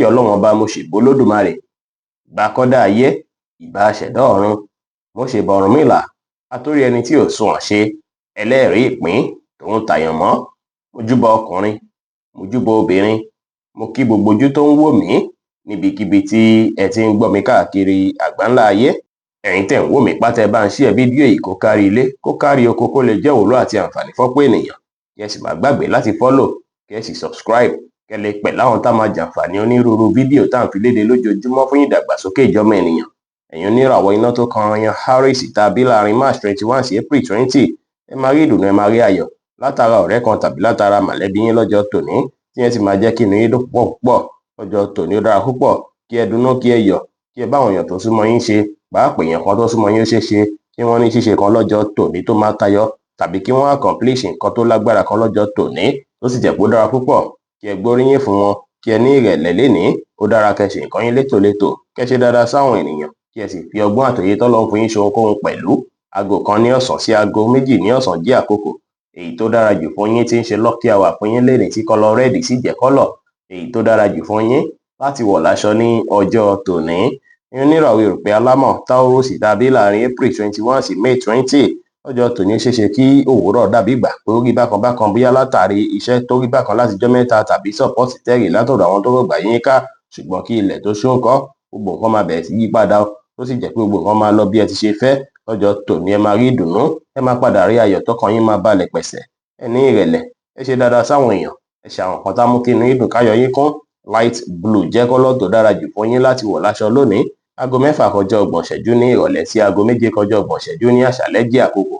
kí Ọlọ́run ọba mo ṣèbà Olódùmarè, ìbà akọ́dá ayé, ìbà aṣẹ̀dá ọ̀run, mo ṣèbà Ọ̀rúnmìlà, atórí ẹni tí ò sunwọ̀n ṣe, ẹlẹ́rìí ìpín tòun tàyànmọ́, mojúbà ọkùnrin, mojúbà obìnrin, mo kí gbogbo ojú tó ń wò mí níbikíbi tí ẹ ti ń gbọ́ mi káàkiri àgbáńlá ayé. Ẹ̀yin tẹ́ ń wò mí pátá, ẹ bá ń share fídíò yìí kó kárí ilé, kó kárí oko, kó lè jẹ́ òwúlò àti àǹfààní fọ́pọ̀ ènìyàn. Kí ẹ sì má gbàgbé láti follow, kí ẹ sì subscribe, kí ẹ lè pẹ̀ láwọn tá máa jàǹfààní onírúurú fídíò tá à ń fi léde lójoojúmọ́ fún ìdàgbàsókè ìjọmọ ènìyàn. Ẹ̀yin oníràwọ̀ iná tó kan yan Aries tá a bí láàrin March 21 sí April 20, ẹ máa rí ìdùnnú, ẹ máa rí ayọ̀ látara ọ̀rẹ́ kan tàbí látara mọ̀lẹ́bí yín lọ́jọ́ tòní, tí ẹ sì máa jẹ́ kí inú yín dùn púpọ̀ lọ́jọ́ tòní. Ó dára púpọ̀ kí ẹ dunnú, kí ẹ yọ̀, kí ẹ bá àwọn èèyàn tó súnmọ́ yín ṣe, pàápàá èèyàn kan tó súnmọ́ yín ó ṣeé ṣe kí wọ́n ní ṣíṣe kan lọ́jọ́ tòní tó máa tayọ, tàbí kí wọ́n accomplish nǹkan tó lágbára kan lọ́jọ́ tòní tó sì jẹ́ pé ó dára púpọ̀ kí ẹ gbóríyìn fún wọn, kí ẹ ní ìrẹ̀lẹ̀ lénìí. Ó dára kẹ́ ṣe nǹkan yín létòlétò, kẹ́ ṣe dáadáa sáwọn ènìyàn, kí ẹ sì fi ọgbọ́n àtòyé tọ́lọ́run fún yín ṣe ohunkóhun pẹ̀lú. Aago 1 ní ọ̀sán sí aago 2 ní ọ̀sán jẹ́ àkókò èyí tó dára jù fún yín, tí ń ṣe lucky hour fún yín lénìí, tí kọ́lọ̀ rẹ́ẹ̀dì sì jẹ́ kọ́lọ̀ èyí tó dára jù fún yín láti wọ̀ láṣọ ní ọjọ́ tòní. Oníràwọ̀ erùpẹ̀ alámọ̀ Taurus tá a bí láàrin April 21 sí May 20, lọ́jọ́ tòní ó ṣeéṣe kí òwúrọ̀ dàbí ìgbà pé ó rí bákan bákan, bóyá látàrí iṣẹ́ tó rí bákan láti jọ́ mẹ́ta tàbí support tẹ́rì látọ̀dọ̀ àwọn tó rọ̀gbà yín ká, ṣùgbọ́n kí ilẹ̀ tó ṣú ńkọ́, gbogbo nǹkan máa bẹ̀rẹ̀ sí yí padà tó sì jẹ́ pé gbogbo nǹkan máa lọ bí ẹ ti ṣe fẹ́. Lọ́jọ́ tòní ẹ máa rí ìdùnnú, ẹ máa padà rí ayọ̀, tọkàn yín máa balẹ̀ pẹ̀sẹ̀, ẹ ní ìrẹ̀lẹ̀, ẹ ṣe dáadáa sáwọn èèyàn, ẹ ṣe àwọn nǹkan tá mú kí inú yín dùn, káyọ̀ yín kún. Light blue jẹ́ kọ́lọ̀ tó dára jù fún yín láti wọ̀ láṣọ lónìí. Aago 6:30 ní ìrọ̀lẹ́ sí aago 7:30 ní àṣálẹ́ jẹ́ àkókò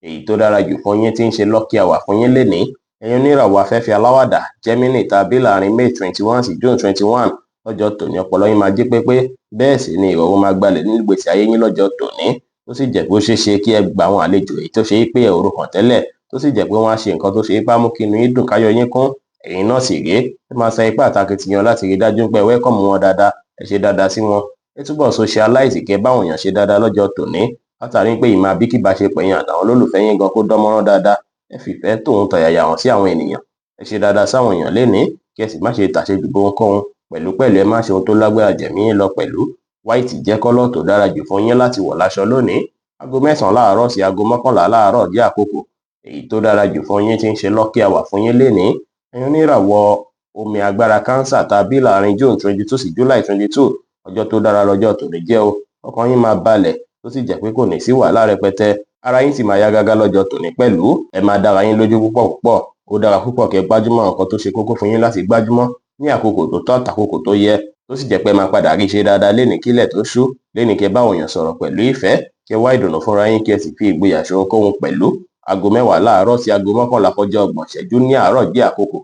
èyí tó dára jù fún yín, tí ń ṣe lucky hour fún yín lénìí. Ẹ̀yin oníràwọ̀ afẹ́fẹ́ aláwàdà Gemini tá a bí láàrin May 21 sí June 21, lọ́jọ́ tòní ọpọlọ yín máa jí pépé, bẹ́ẹ̀ sì ni ìrọ̀rùn máa gbalẹ̀ nínú ìgbésí ayé yín lọ́jọ́ tòní, tó sì jẹ́ pé ó ṣeé ṣe kí ẹ gba àwọn àlejò èyí tó ṣe é pé ẹ ò rò kàn tẹ́lẹ̀, tó sì jẹ́ pé wọ́n á ṣe nǹkan tó ṣe é pé á mú kí inú yín dùn, káyọ̀ yín kún. Ẹ̀yin náà sì rèé, ẹ máa sa ipá àtakitiyan láti rí dájú pé ẹ welcome wọn dáadáa, ẹ ṣe dáadáa sí wọn, ẹ túbọ̀ socialize, kẹ́ báwọn èèyàn ṣe dáadáa lọ́jọ́ tòní, látàrí pé ìmọ̀ àbí kíbáṣepọ̀ yín àtàwọn olólùfẹ́ yín gan kó dánmọ́rán dáadáa. Ẹ fìfẹ́ tòun tọ̀yàyà hàn sí àwọn ènìyàn, ẹ ṣe dáadáa sáwọn èèyàn lénìí, kí ẹ sì má ṣe tàṣejù ohunkóhun, pẹ̀lú ẹ má ṣe ohun tó lágbára jẹ̀mí yín lọ pẹ̀lú. White jẹ́ kọ́lọ̀ tó dára jù fún yín láti wọ̀ láṣọ lónìí. Aago 9 láàárọ̀ sí aago 11 láàárọ̀ jẹ́ àkókò èyí tó dára jù fún yín, tí ń ṣe lucky hour fún yín lénìí. Ẹ̀yin oníràwọ̀ omi agbára Cancer tá a bí láàrin June 22 sí July 22, ọjọ́ tó dára lọ́jọ́ tòní jẹ́ o. Ọkàn yín máa balẹ̀, tó sì jẹ́ pé kò ní sí wàhálà rẹpẹtẹ, ara yín sì máa yá gágá lọ́jọ́ tòní pẹ̀lú. Ẹ máa dára yín lójú púpọ̀. Ó dára púpọ̀ kẹ́ gbájúmọ́ nǹkan tó ṣe kókó fún yín láti gbájúmọ́ ní àkókò tó tọ́ àtàkókò tó yẹ, tó sì jẹ́ pé ẹ máa padà rí ṣe dáadáa lénìí kílẹ̀ tó ṣú. Lénìí kẹ́ báwọn èèyàn sọ̀rọ̀ pẹ̀lú ìfẹ́, kẹ́ wá ìdùnnú fúnra yín, kí ẹ sì fi ìgboyà ṣe ohunkóhun pẹ̀lú. Aago 10 láàárọ̀ sí aago 11:30 ní àárọ̀ jẹ́ àkókò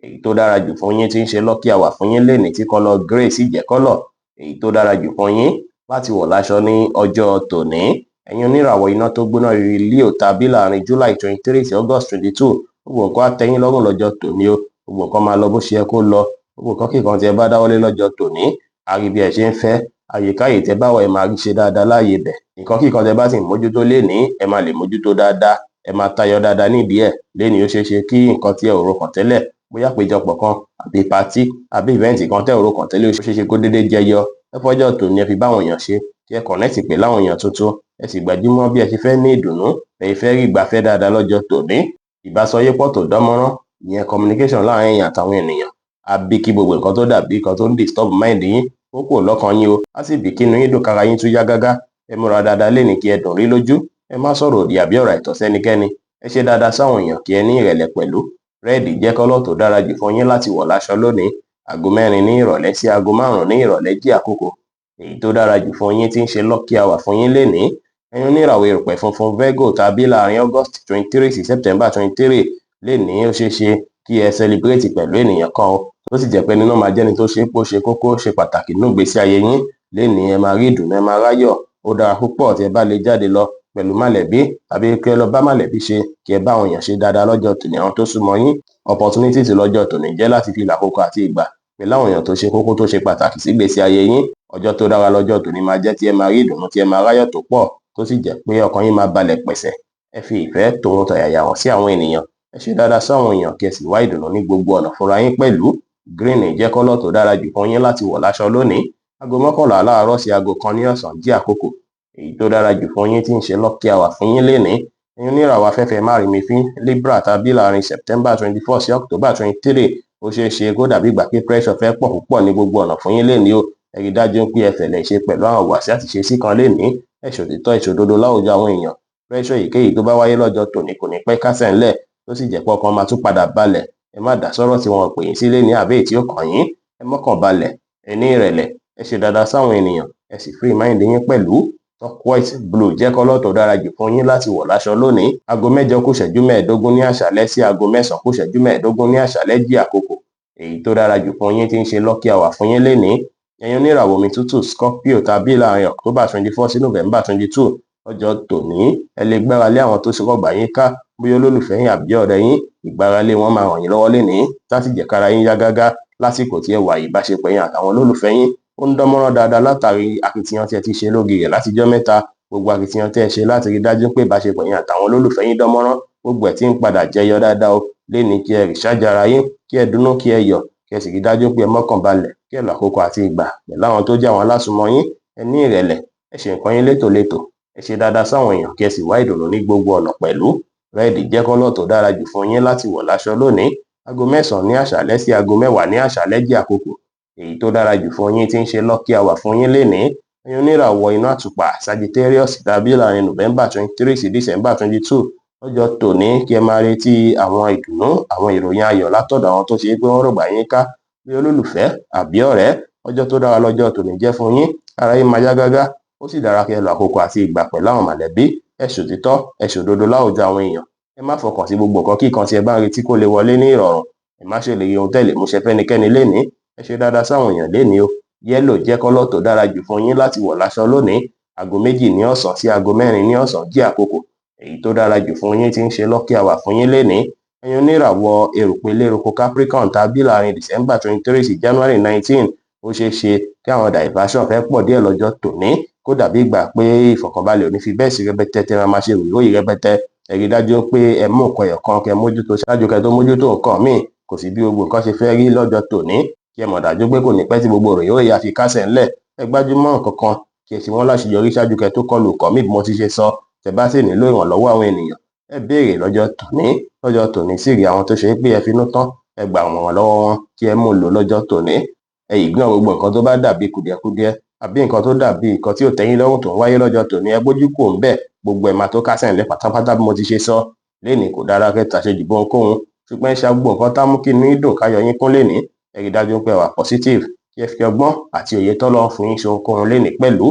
èyí tó dára jù fún yín, tí ń ṣe lucky hour fún yín lénìí, tí kọ́lọ̀ grey sì jẹ́ kọ́lọ̀ èyí tó dára jù fún yín láti wọ̀ láṣọ ní ọjọ́ tòní. Ẹ̀yin oníràwọ̀ iná tó gbóná riri Leo tá a bí láàrin July 23 sí August 22, gbogbo nǹkan á tẹ́ yín lọ́rùn lọ́jọ́ tòní o. Gbogbo nǹkan máa lọ bó ṣe yẹ kó lọ, gbogbo nǹkan kíkan tí ẹ bá dáwọ́lé lọ́jọ́ tòní á rí bí ẹ ṣe ń fẹ́. Àyíkáyè tẹ́ bá wà ẹ máa rí ṣe dáadáa láàyè bẹ̀. Nǹkan kíkan tẹ́ bá sì mójútó lénìí, ẹ máa lè mójútó dáadáa, ẹ máa tayọ dáadáa nídìí ẹ̀. Lénìí ó ṣeé ṣe kí nǹkan tí ẹ ò rò kàn tẹ́lẹ̀, bóyá péjọpọ̀ kan àbí patí àbí ìvẹ́ǹtì kan tẹ́ ò rò kàn tẹ́lẹ̀, ó ṣeé ṣe kó déédéé jẹyọ. Ẹ fọ́jọ́ tòní ẹ fi báwọn èèyàn ṣe, kí ẹ connect pẹ̀lú àwọn èèyàn tuntun, ẹ sì gbajúmọ̀ bí ẹ ṣe fẹ́ ní ìdùnnú, ẹ fẹ́ rí ìgbafẹ́ dáadáa lọ́jọ́ tòní. Ìbásọyépọ̀ tó dánmọ́rán, ìyẹn communication láàárín èèyàn àtàwọn ènìyàn, á bí kí gbogbo nǹkan tó dàbí nǹkan tó ń disturb mind yín ó kúrò lọ́kàn yín o. Á sì bí kí inú yín dùn, kára yín tún yá gágá. Ẹ múra dáadáa lénìí, kí ẹ dùn rí lójú, ẹ má sọ̀rọ̀ òdì àbí ọ̀rọ̀ àìtọ́ sẹ́nikẹ́ni, ẹ ṣe dáadáa sáwọn èèyàn, kí ẹ ní ìrẹ̀lẹ̀ pẹ̀lú. Red jẹ́ kọ́lọ̀ tó dára jù fún yín láti wọ̀ láṣọ lónìí. Aago 4 ní ìrọ̀lẹ́ sí aago 5 ní ìrọ̀lẹ́ jẹ́ àkókò èyí tó dára jù fún yín, tí ń ṣe lucky hour fún yín lénìí. Ẹ̀yin oníràwọ̀ erùpẹ̀ funfun Virgo tá a bí láàrin August 23 sí September 23, lénìí ó ṣeé ṣe kí ẹ celebrate pẹ̀lú ènìyàn kan o, tó sì jẹ́ pé nínú máa jẹ́ni tó ṣe é pé ó ṣe kókó, ṣe pàtàkì nínú ìgbésí ayé yín. Lénìí ẹ máa rí ìdùnnú, ẹ máa ráyọ̀. Ó dára púpọ̀ tí ẹ bá lè jáde lọ pẹ̀lú mọ̀lẹ́bí, tàbí kí ẹ lọ bá mọ̀lẹ́bí ṣe, kí ẹ bá àwọn èèyàn ṣe dáadáa lọ́jọ́ tòní, àwọn tó súnmọ́ yín. Opportunity tí lọ́jọ́ tòní jẹ́ láti fi làkókò àti ìgbà pẹ̀lú àwọn èèyàn tó ṣe kókó, tó ṣe pàtàkì sí ìgbésí ayé yín. Ọjọ́ tó dára lọ́jọ́ tòní máa jẹ́ tí ẹ máa rí ìdùnnú, tí ẹ máa ráyọ̀ tó pọ̀, tó sì jẹ́ pé ọkàn yín máa balẹ̀ pẹ̀sẹ̀. Ẹ fi ìfẹ́ tòun tọ̀yàyà hàn sí àwọn ènìyàn, ẹ ṣe dáadáa sáwọn èèyàn, kí ẹ sì wá ìdùnnú ní gbogbo ọ̀nà fúnra yín pẹ̀lú. green jẹ́ kọ́lọ̀ tó dára jù fún yín láti wọ̀ láṣọ lónìí. Aago 11 láàárọ̀ sí aago 1 ní ọ̀sán jẹ́ àkókò èyí tó dára jù fún yín tí ń ṣe lucky hour fún yín lénìí. ẹ̀yin oníràwọ̀ afẹ́fẹ́ márìmífín Libra tàbí láàrin September 24 sí October 23 ó ṣeé ṣe kó dàbí ìgbà pé pressure fẹ́ pọ̀ púpọ̀ ní gbogbo ọ̀nà fún yín lénìí o. ẹ rí dájú pé ẹ fẹ̀lẹ̀ ṣe pẹ̀lú àwọn ìwàsí àti ìṣesí kan lénìí. ẹ ṣòtítọ́ ìṣòdodo láwùjọ àwọn èèyàn. pressure èyíkéyìí tó bá wáyé lọ́jọ́ tòní kò ní pẹ́ kásẹ̀ ńlẹ̀ tó sì jẹ́ pé ọkàn máa tún padà balẹ̀. ẹ má dá sọ́rọ̀ tí wọ́n pè yín sí lénìí àbí èyí tí ó kàn yín. ẹ mọ́kàn balẹ̀, ẹ ní ìrẹ̀lẹ̀, ẹ ṣe dáadáa sáwọn ènìyàn, ẹ sì free mind yín pẹ̀lú. Turquoise blue jẹ́ kọ́lọ̀ tó dára jù fún yín láti wọ̀ láṣọ lónìí. aago 8 kù ìṣẹ́jú 15 ní àṣálẹ́ sí aago 9 kù ìṣẹ́jú 15 ní àṣálẹ́ jí àkókò èyí tó dára jù fún yín tí ń ṣe lucky hour fún yín lénìí. ẹ̀yin oníràwọ̀ omi tútù Scorpio tàbí láàrin October 24 sí November 22 ọjọ́ tòní ẹ lè gbára lé àwọn tó ṣe rọ̀gbà yín ká bóyá olólùfẹ́ yín àbí ọ̀rẹ́ yín. ìgbáralé wọn máa ràn yín lọ́wọ́ lénìí láti jẹ́ kára yín yá gágá lásìkò tí ẹ wà ìbáṣepọ̀ yín àtàwọn olólùfẹ́ yín ó ń dánmọ́rán dáadáa látàrí akitiyan tí ẹ ti ṣe lórí rẹ̀ látijọ́ mẹ́ta. gbogbo akitiyan tí ẹ ṣe láti rí dájú pé ìbáṣepọ̀ yín àtàwọn olólùfẹ́ yín dánmọ́rán gbogbo ẹ̀ tí ń padà jẹyọ dáadáa o. lénìí kí ẹ recharge ara yín, kí ẹ dunnú, kí ẹ yọ̀, kí ẹ sì rí dájú pé ẹ mọ́kàn balẹ̀, kí ẹ lọ àkókò àti ìgbà pẹ̀lú àwọn tó jẹ́ àwọn alásùnmọ́ yín. ẹ ní ìrẹ̀lẹ̀, ẹ ṣe nǹkan yín létòlétò, ẹ ṣe dáadáa sáwọn èèyàn kí ẹ sì wá ìdùnnú ní gbogbo ọ̀nà pẹ̀lú. Red jẹ́ kọ́lọ̀ tó dára jù fún yín láti wọ̀ láṣọ lónìí. aago 9 ní àṣálẹ́ sí aago 10 ní àṣálẹ́ jẹ́ àkókò èyí tó dára jù fún yín tí ń ṣe lucky hour fún yín lénìí. ẹ̀yin oníràwọ̀ inú àtùpà Sagittarius tàbí láàrin November 23 sí December 22 ọjọ́ tòní kí ẹ máa retí àwọn ìdùnnú, àwọn ìròyìn ayọ̀ látọ̀dọ̀ àwọn tó ṣe pé wọ́n rọ̀gbà yín ká bí olólùfẹ́ àbí ọ̀rẹ́. ọjọ́ tó dára lọ́jọ́ tòní jẹ́ fún yín, ara yín máa yá gágá, ó sì dára kí ẹ lọ àkókò àti ìgbà pẹ̀lú àwọn mọ̀lẹ́bí. ẹ ṣòtítọ́, ẹ ṣòdodo láwùjọ àwọn èèyàn. ẹ má fọkàn sí gbogbo nǹkan kíkan tí ẹ bá ń retí kó lè wọlé ní ìrọ̀rùn. ẹ má ṣèlérí ohun tẹ́lẹ̀ múṣẹ fẹ́nikẹ́ni lénìí. ẹ ṣe dáadáa sáwọn èèyàn lénìí o. Yẹ́lò jẹ́ kọ́lọ̀ tó dára jù fún yín láti wọ̀ láṣọ lónìí. aago 2 ní ọ̀sán sí aago 4 ní ọ̀sán jẹ́ àkókò èyí tó dára jù fún yín tí ń ṣe lucky hour fún yín lénìí. ẹ̀yin oníràwọ̀ erùpẹ̀ eléruko Capricorn tàbí láàrin December 23 sí January 19 ó ṣeé ṣe kí àwọn diversion fẹ́ pọ̀ díẹ̀ lọ́jọ́ tòní kó dàbí ìgbà pé ìfọ̀kànbalẹ̀ ò ní fi bẹ́ẹ̀ sí rẹpẹtẹ tí wọ́n máa ṣe ìròyìn rẹpẹtẹ. ẹ rí dájú pé ẹ mú nǹkan ẹ̀yọ̀kan kẹ́ mójútó ṣáájú kẹ́ tó mójútó nǹkan míì. kò sí bí gbogbo nǹkan ṣe fẹ́ rí lọ́jọ́ tòní kí ẹ mọ̀ dájú pé kò ní pẹ́ tí gbogbo ìròyìn ó yà fi kásẹ̀ ńlẹ̀. ẹ gbájúmọ́ nǹkan kan kí ẹ sì wọ́n láṣeyọrí ṣáájú kẹ́ tó kọlù kọ́ mí bí mo ti ṣe sọ. tẹ́ bá sì nílò ìrànlọ́wọ́ àwọn ènìyàn ẹ béèrè lọ́jọ́ tòní sì rí àwọn tó ṣe pé ẹ finú tán ẹ gbà wọ́n lọ́wọ́ wọn kí ẹ mú un lò lọ́jọ́ tòní. ẹ ìgbọ́n gbogbo nǹkan tó bá dàbí kùdìẹ̀kudiẹ àbí nǹkan tó dàbí nǹkan tí ò tẹ́yìn lọ́rùn tó ń wáyé lọ́jọ́ tòní ẹ bójú kò ń bẹ̀ gbogbo ẹ̀ máa tó kásẹ̀ ńlẹ̀ pátápátá bí mo ti ṣe sọ. lénìí kò dára kẹta ṣe jù bóńkóhun ṣùgbọ́n ẹ ṣa gbogbo nǹkan tá mú kí inú yín dùn káyọ̀ yín kún lénìí. ẹ rí dájú pé ẹ wà positive kí ẹ fi ọgbọ́n àti òye tọ́lọ́ fún yín ṣe ohunkóhun lénìí pẹ̀lú.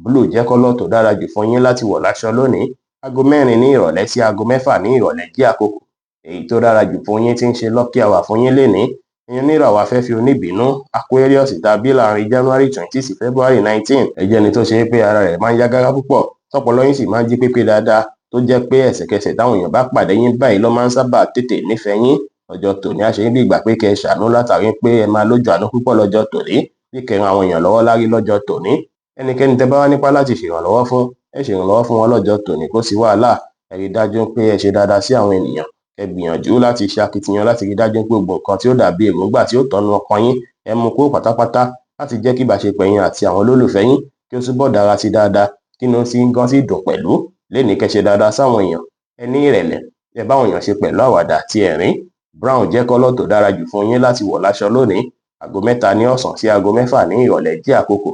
Blue jẹ́ kọ́lọ̀ tó dára jù fún yín láti wọ̀ láṣọ lónìí. aago 4 ní ìrọ̀lẹ́ sí aago 6 ní ìrọ̀lẹ́ jẹ́ àkókò èyí tó dára jù fún yín tí ń ṣe lucky hour fún yín lénìí. ẹ̀yin oníràwọ̀ afẹ́fẹ́ oníbínú Aquarius tàbí láàrin January 20 sí February 19 ẹ jẹ́ ẹni tó ṣe pé ara rẹ̀ máa ń yá gágá púpọ̀ tọpọlọ yín sì máa ń jí pépé dáadáa tó jẹ́ pé ẹsẹ̀kẹsẹ̀ táwọn èèyàn bá pàdé yín báyìí ló máa ń sábà tètè nífẹ̀ẹ́ yín. ọjọ́ tòní àṣẹ bí ìgbà pé kẹ́ ẹ ṣàánú látàrí pé ẹ máa lójú àánú púpọ̀ lọ́jọ́ tòní bí kẹrin àwọn èèyàn lọ́wọ́ lárí lọ́jọ́ tòní. ẹnikẹ́ni tẹ́ bá wá nípa láti ṣèrànlọ́wọ́ fún ẹ ṣèrànlọ́wọ́ fún wọn lọ́jọ́ tòní kó sí wàhálà. ẹ rí dájú pé ẹ ṣe dáadáa sí àwọn ènìyàn. ẹ gbìyànjú láti ṣe akitiyan láti rí dájú pé gbogbo nǹkan tí ó dàbí èròǹgbà tí ó tọ́nu ọkàn yín ẹ mú kúrò pátápátá láti jẹ́ kí ìbáṣepọ̀ yín àti àwọn olólùfẹ́ yín kí ó túbọ̀ dára sí dáadáa kí inú sí gan sí dùn pẹ̀lú. lénìí kẹ́ ṣe dáadáa sáwọn èèyàn ẹ ní ìrẹ̀lẹ̀ ẹ bá àwọn èèyàn ṣe pẹ̀lú àwàdà àti ẹ̀rín. Brown jẹ́ kọ́lọ̀ tó dára jù fún yín láti wọ̀ láṣọ lónìí. aago 3 ní ọ̀sán sí aago 6 ní ìrọ̀lẹ́ jẹ́ àkókò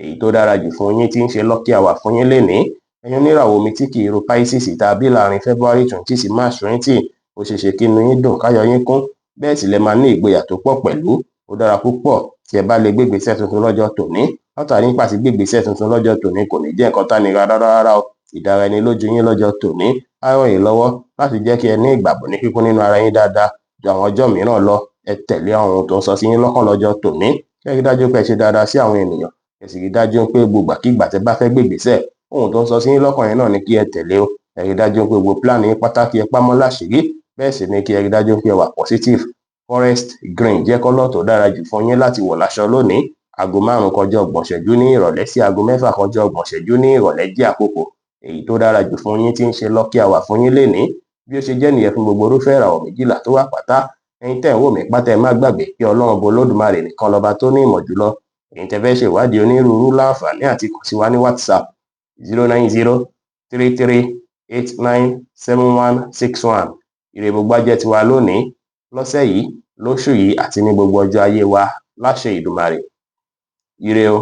èyí tó dára jù fún yín tí ń ṣe lucky hour fún yín lénìí. ẹ̀yin oníràwọ̀ omi tí kì í ro Pisces tàbí láàrin February 20 sí March 20 ó ṣeé ṣe kí inú yín dùn káyọ̀ yín kún bẹ́ẹ̀ sì lẹ máa ní ìgboyà tó pọ̀ pẹ̀lú. ó dára púpọ̀ tí ẹ bá lè gbégbèsè tuntun lọ́jọ́ tòní látàrí nípa ti gbégbèsè tuntun lọ́jọ́ tòní kò ní jẹ́ nǹkan tánira rárá o. ìdára ẹni lójú yín lọ́jọ́ tòní á ràn yín lọ́wọ́ láti jẹ́ kí ẹ ní ìgbàgbọ́ ní kíkún nínú ara yín dáadáa ju àwọn ọjọ́ mìíràn lọ. ẹ tẹ̀lé àwọn ohun tó ń sọ sí yín lọ́kàn lọ́jọ́ tòní kẹ́ rí dájú pé ẹ ṣe dáadáa sí àwọn ènìyàn ẹ sì rí dájú pé gbogbo àkígbà tẹ́ bá fẹ́ gbégbèsè ohun tó ń sọ sí yín lọ́kàn yẹn náà ni kí ẹ tẹ̀lé o. ẹ rí dájú pé gbogbo plan yín pátá kí ẹ pamọ́ láṣìírí bẹ́ẹ̀ sì ni kí ẹ rí dájú pé ẹ wà positive. Forest green jẹ́ kọ́lọ̀ tó dára jù fún yín láti wọ̀ láṣọ lónìí. aago 5 kọjá 30 ìṣẹ́jú ní ìrọ̀lẹ́ sí aago 6 kọjá 30 ìṣẹ́jú ní ìrọ̀lẹ́ jẹ́ àkókò èyí tó dára jù fún yín tí ń ṣe lucky hour fún yín lénìí. bí ó ṣe jẹ́ nìyẹn fún gbogbo irúfẹ́ ìràwọ̀ méjìlá tó wà pátá ẹ̀yin tẹ́ ń wò mí pátá ẹ má gbàgbé pé ọlọ́run ọba olódùmarè nìkan lọba tó ní ìmọ̀ jùlọ. ẹ̀yin tẹ́ fẹ́ ṣèwádìí onírúurú láǹfààní àti kàn sí wa ní WhatsApp 09033897161. ire gbogbo á jẹ́ tiwa lónìí, lọ́sẹ̀ yìí, lóṣù yìí àti ní gbogbo ọjọ́ ayé wa láṣẹ Ìdùmarè. Ire o.